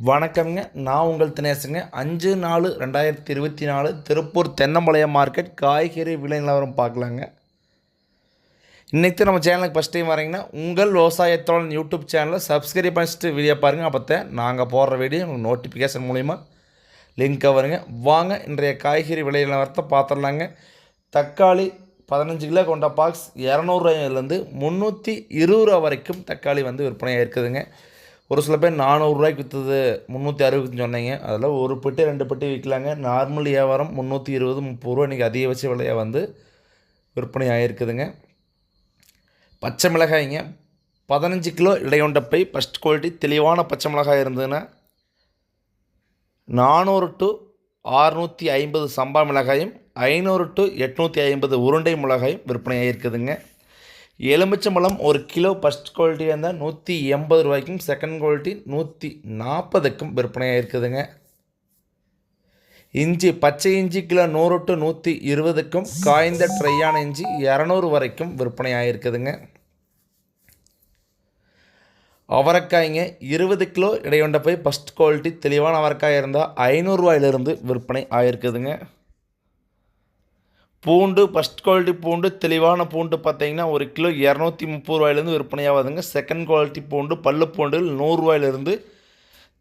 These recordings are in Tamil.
வணக்கம்ங்க. நான் உங்கள் தினேசுங்க. 5/4/2024 திருப்பூர் தென்னம்பாளையம் மார்க்கெட் காய்கறி விலை நிலவரம் பார்க்கலாங்க. இன்றைக்கி நம்ம சேனலுக்கு ஃபஸ்ட் டைம் வரீங்கன்னா உங்கள் விவசாயத்தோழன் யூடியூப் சேனலை சப்ஸ்கிரைப் பண்ணிட்டு வீடியோ பாருங்கள். அப்போ நாங்கள் போடுற வீடியோ உங்களுக்கு நோட்டிஃபிகேஷன் மூலிமா லிங்க் வருங்க. வாங்க இன்றைய காய்கறி விலை நிலவரத்தை பார்த்துடலாங்க. தக்காளி 15 கிலோ கொண்ட பாக்ஸ் 200 ரூபாயிலேருந்து 320 ரூபா வரைக்கும் தக்காளி விற்பனையாக இருக்குதுங்க. ஒரு சில பேர் 400 ரூபாய்க்கு விற்றுது 360 சொன்னீங்க. அதில் ஒரு பெட்டி 2 பெட்டி விற்கலாங்க. நார்மல் வியாபாரம் 320 30 ரூபா இன்றைக்கி அதிகபட்ச விலையாக விற்பனை ஆகிருக்குதுங்க. பச்சை மிளகாய்ங்க 15 கிலோ இடையொண்ட பை ஃபஸ்ட் குவாலிட்டி தெளிவான பச்சை மிளகாய் இருந்ததுன்னா 400 to 650 சம்பா மிளகாயும் 500 to 850 உருண்டை மிளகாயும் விற்பனை ஆகிருக்குதுங்க. எலுமிச்சம்பழம் 1 கிலோ ஃபஸ்ட் குவாலிட்டியாக இருந்தால் 180 ரூபாய்க்கும் செகண்ட் குவாலிட்டி 140க்கும் விற்பனையாக இருக்குதுங்க. இஞ்சி பச்சை இஞ்சி கிலோ 100 to 120க்கும் காய்ந்த ட்ரையான இஞ்சி 200 வரைக்கும் விற்பனை ஆகிருக்குதுங்க. அவரைக்காய்ங்க 20 கிலோ இடையொண்ட போய் ஃபஸ்ட் குவாலிட்டி தெளிவான அவரைக்காய் இருந்தால் 500 ரூபாயிலிருந்து விற்பனை ஆகிருக்குதுங்க. பூண்டு ஃபஸ்ட் குவாலிட்டி பூண்டு தெளிவான பூண்டு பார்த்தீங்கன்னா 1 கிலோ 230 ரூபாயிலேருந்து விற்பனையாகுதுங்க. செகண்ட் குவாலிட்டி பூண்டு பல்லு பூண்டு 100 ரூபாயிலிருந்து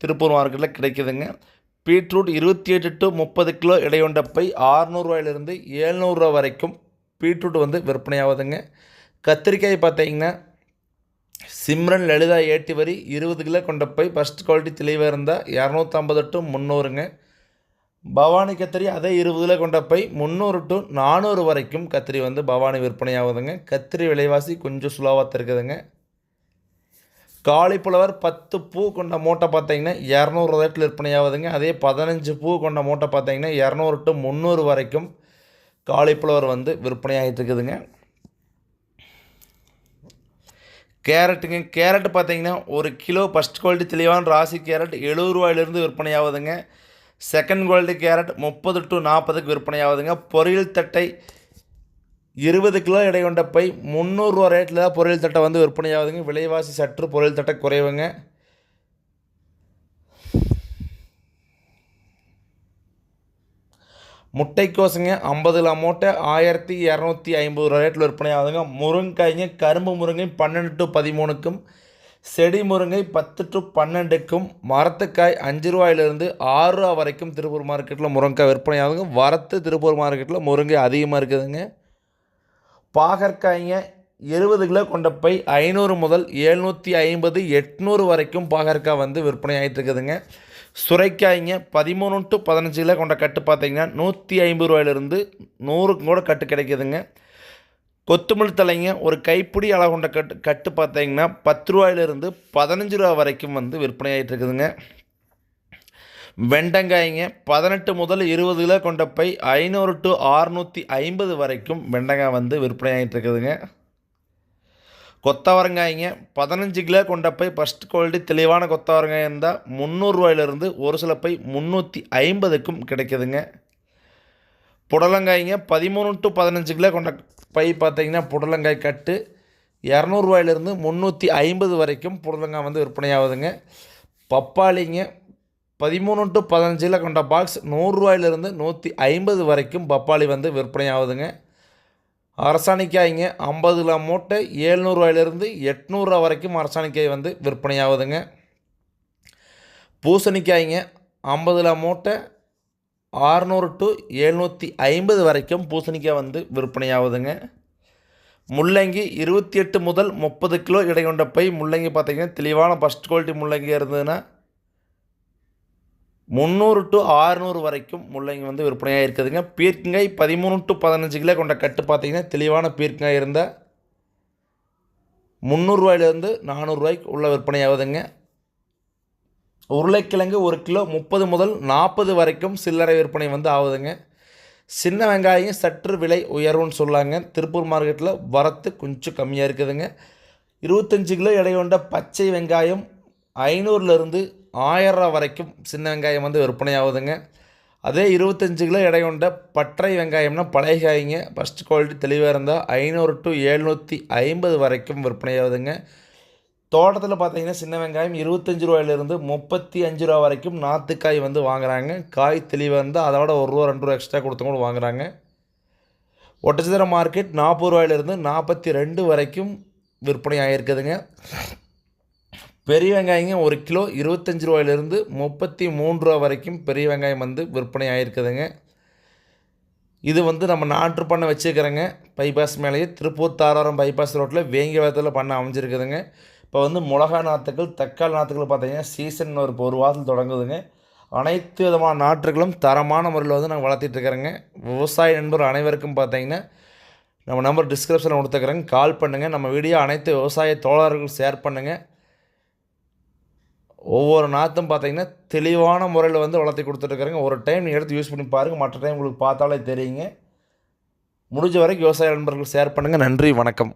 திருப்பூர் மார்க்கெட்டில் கிடைக்குதுங்க. பீட்ரூட் 28 to 30 கிலோ இடையொண்ட பை 600 ரூபாயிலிருந்து 700 ரூபா வரைக்கும் பீட்ரூட் விற்பனையாகுதுங்க. கத்திரிக்காய் பார்த்தீங்கன்னா சிம்ரன் லலிதா ஏட்டி வரி 20 கிலோ கொண்ட பை ஃபஸ்ட் குவாலிட்டி தெளிவாக இருந்தால் 250 to 300ங்க. பவானி கத்திரி அதே 20 கிலோ கொண்ட பை 300 to 400 வரைக்கும் கத்திரி பவானி விற்பனையாகுதுங்க. கத்திரி விலைவாசி கொஞ்சம் சுலோவாக இருக்குதுங்க. காலிஃப்ளவர் 10 பூ கொண்ட மூட்டை பார்த்தீங்கன்னா 200 ரேட்டில் விற்பனையாகுதுங்க. அதே 15 பூ கொண்ட மூட்டை பார்த்தீங்கன்னா 200 to 300 வரைக்கும் காலிஃப்ளவர் விற்பனையாகிட்டு இருக்குதுங்க. கேரட்டுங்க கேரட் பார்த்தீங்கன்னா 1 கிலோ ஃபஸ்ட் குவாலிட்டி தெளிவான ராசி கேரட் 70 ரூபாயிலிருந்து விற்பனையாகுதுங்க. செகண்ட் குவாலிட்டி கேரட் 30 to 40க்கு விற்பனையாகுதுங்க. பொரியல் தட்டை 20 கிலோ எடை கொண்ட பை 300 ரூபா ரேட்டில் தான் பொரியல் தட்டை விற்பனையாகுதுங்க. விலைவாசி சற்று பொரியல் தட்டை குறைவுங்க. முட்டைக்கோசுங்க 50 கிலோ மூட்டை 1250 ரூபா ரேட்டில் விற்பனையாகுதுங்க. முருங்காய்ங்க கரும்பு முருங்கை 12 to 13க்கும் செடி முருங்கை 10 to 12க்கும் மரத்துக்காய் 5 ரூபாயிலிருந்து 6 ரூபா வரைக்கும் திருப்பூர் மார்க்கெட்டில் முருங்கைக்காய் விற்பனை ஆகுதுங்க. வரத்து திருப்பூர் மார்க்கெட்டில் முருங்கை அதிகமாக இருக்குதுங்க. பாகற்காய்ங்க 20 கிலோ கொண்ட பை 500 முதல் 750 800 வரைக்கும் பாகற்காய் விற்பனை ஆகிட்டு இருக்குதுங்க. சுரைக்காய்ங்க 13 to 15 கிலோ கொண்ட கட்டு பார்த்தீங்கன்னா 150 ரூபாயிலிருந்து 100க்கும் கூட கட்டு கிடைக்குதுங்க. கொத்தமல்லி தலைங்க ஒரு கைப்பிடி அளவு கொண்ட கட்டு பார்த்தீங்கன்னா 10 ரூபாயிலிருந்து 15 ரூபா வரைக்கும் விற்பனை ஆகிட்டு இருக்குதுங்க. வெண்டங்காய்ங்க 18 முதல் 20 கிலோ கொண்ட பை 500 to 650 வரைக்கும் வெண்டங்காய் விற்பனை ஆகிட்டு இருக்குதுங்க. கொத்தவரங்காய்ங்க 15 கிலோ கொண்ட பை ஃபஸ்ட் குவாலிட்டி தெளிவான கொத்தவரங்காய் இருந்தால் 300 ரூபாயிலிருந்து ஒரு சில பை 350க்கும் கிடைக்குதுங்க. புடலங்காய்ங்க 13 to 15 கிலோ கொண்ட பை பார்த்தீங்கன்னா புடலங்காய் கட்டு 200 ரூபாயிலிருந்து 350 வரைக்கும் புடலங்காய் விற்பனையாகுதுங்க. பப்பாளிங்க 13 to 15 கிலோ கொண்ட பாக்ஸ் 100 ரூபாயிலிருந்து 150 வரைக்கும் பப்பாளி விற்பனையாகுதுங்க. அரசாணிக்காய்ங்க 50 கிலோ மூட்டை 700 ரூபாயிலிருந்து 800 ரூபா வரைக்கும் அரசாணிக்காய் விற்பனையாகுதுங்க. பூசணிக்காய்ங்க 50 கிலோ மூட்டை 600 to 750 வரைக்கும் பூசணிக்காய் விற்பனையாகுதுங்க. முள்ளங்கி 28 முதல் 30 கிலோ எடை கொண்ட பை முள்ளங்கி பார்த்தீங்கன்னா தெளிவான ஃபஸ்ட் குவாலிட்டி முள்ளங்கி இருந்ததுன்னா 300 to 600 வரைக்கும் முள்ளங்கி விற்பனையாக இருக்குதுங்க. பீர்க்கங்காய் 13 to 15 கிலோ கொண்ட கட்டு பார்த்தீங்கன்னா தெளிவான பீர்க்கங்காய் இருந்தால் 300 ரூபாயிலிருந்து 400 ரூபாய்க்கு உள்ள விற்பனையாகுதுங்க. உருளைக்கிழங்கு 1 கிலோ 30 முதல் 40 வரைக்கும் சில்லறை விற்பனை ஆகுதுங்க. சின்ன வெங்காயம் சற்று விலை உயர்வுன்னு சொல்லாங்க. திருப்பூர் மார்க்கெட்டில் வரத்து கொஞ்சம் கம்மியாக இருக்குதுங்க. 25 கிலோ எடை கொண்ட பச்சை வெங்காயம் 500லேருந்து 1000 ரூபா வரைக்கும் சின்ன வெங்காயம் விற்பனை ஆகுதுங்க. அதே 25 கிலோ எடை கொண்ட பட்டை வெங்காயம்னா பழைய காய்ங்க ஃபஸ்ட் குவாலிட்டி தெளிவாக இருந்தால் 500 to 750 வரைக்கும் விற்பனை ஆகுதுங்க. தோட்டத்தில் பார்த்தீங்கன்னா சின்ன வெங்காயம் 25 ரூபாயிலிருந்து 35 ரூபா வரைக்கும் நாற்றுக்காய் வந்து வாங்குறாங்க. காய் தெளிவாக இருந்தால் அதோட ₹1 ₹2 எக்ஸ்ட்ரா கொடுத்து கூட வாங்குறாங்க. ஒட்டச்சத்திர மார்க்கெட் 40 ரூபாயிலிருந்து 42 வரைக்கும் விற்பனை ஆகிருக்குதுங்க. பெரிய வெங்காயங்க 1 கிலோ 25 ரூபாயிலிருந்து 33 ரூபா வரைக்கும் பெரிய வெங்காயம் வந்து விற்பனை ஆகிருக்குதுங்க. இது வந்து நம்ம நாற்று பண்ண வச்சுருக்கிறேங்க. பைபாஸ் மேலேயே திருப்பூர் தாராபுரம் பைபாஸ் ரோட்டில் வேங்கியவரத்தில் பண்ண அமைஞ்சிருக்குதுங்க. இப்போ வந்து மிளகா நாற்றுக்கள், தக்காளி நாற்றுக்கள் பார்த்தீங்கன்னா சீசன் ஒரு வாரத்தில் தொடங்குதுங்க. அனைத்து விதமான நாற்றுகளும் தரமான முறையில் வந்து நாங்கள் வளர்த்திட்ருக்கிறேங்க. விவசாய நண்பர் அனைவருக்கும் பார்த்தீங்கன்னா நம்ம நம்பர் டிஸ்கிரிப்ஷனில் கொடுத்துக்கிறேங்க. கால் பண்ணுங்கள். நம்ம வீடியோ அனைத்து விவசாய தோழர்கள் ஷேர் பண்ணுங்கள். ஒவ்வொரு நாற்றும் பார்த்தீங்கன்னா தெளிவான முறையில் வந்து வளர்த்தி கொடுத்துட்ருக்குறேங்க. ஒரு டைம் நீங்கள் எடுத்து யூஸ் பண்ணி பாருங்கள். மற்ற டைம் உங்களுக்கு பார்த்தாலே தெரியுங்க. முடிஞ்ச வரைக்கும் விவசாய நண்பர்கள் ஷேர் பண்ணுங்கள். நன்றி, வணக்கம்.